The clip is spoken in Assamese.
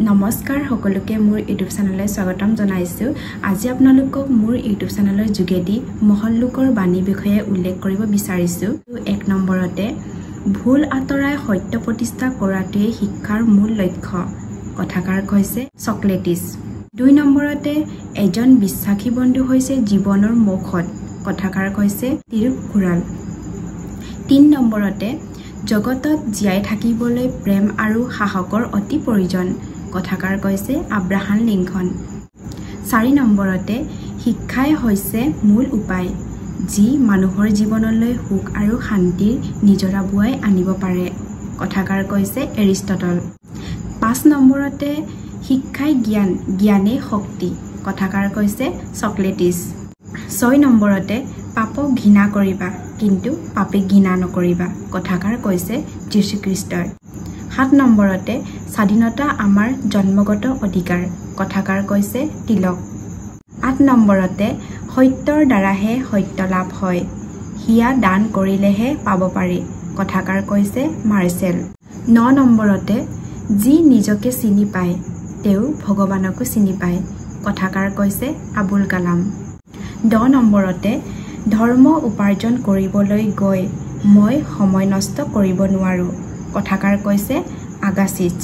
নমস্কাৰ সকলোকে মোৰ ইউটিউব চেনেললৈ স্বাগতম জনাইছো। আজি আপোনালোকক মোৰ ইউটিউব চেনেলৰ যোগেদি মহল্লুকৰ বাণী বিষয়ে উল্লেখ কৰিব বিচাৰিছো। 1 নম্বৰতে ভুল আঁতৰাই সত্য প্ৰতিষ্ঠা কৰাটোৱে শিক্ষাৰ মূল লক্ষ্য। কথাকাৰ কৈছে চক্ৰেটিছ। 2 নম্বৰতে এজন বিশ্বাসী বন্ধু হৈছে জীৱনৰ মৌষধ। কথাকাৰ কৈছে তিৰুকুৰাল। 3 নম্বৰতে জগতত জীয়াই থাকিবলৈ প্ৰেম আৰু সাহসৰ অতি প্ৰয়োজন। কথাকাৰ কৈছে আব্ৰাহাম লিংকন। 4 নম্বৰতে শিক্ষাই হৈছে মূল উপায় যি মানুহৰ জীৱনলৈ সুখ আৰু শান্তিৰ নিজৰা বুৱাই আনিব পাৰে। কথাকাৰ কৈছে এৰিষ্টটল। 5 নম্বৰতে শিক্ষাই জ্ঞান, জ্ঞানেই শক্তি। কথাকাৰ কৈছে চক্ৰেটিছ। 6 নম্বৰতে পাপক ঘৃণা কৰিবা কিন্তু পাপে ঘৃণা নকৰিবা। কথাকাৰ কৈছে যীশুখ্ৰীষ্টই। 7 নম্বৰতে স্বাধীনতা আমাৰ জন্মগত অধিকাৰ। কথাকাৰ কৈছে তিলক। 8 নম্বৰতে সত্যৰ দ্বাৰাহে সত্য লাভ হয়, হিয়া দান কৰিলেহে পাব পাৰি। কথাকাৰ কৈছে মাৰ্চেল। 9 নম্বৰতে যি নিজকে চিনি পায় তেওঁ ভগৱানকো চিনি পায়। কথাকাৰ কৈছে আবুল কালাম। 10 নম্বৰতে ধৰ্ম উপাৰ্জন কৰিবলৈ গৈ মই সময় নষ্ট কৰিব নোৱাৰো। কথাকাৰ কৈছে আগাছিছ।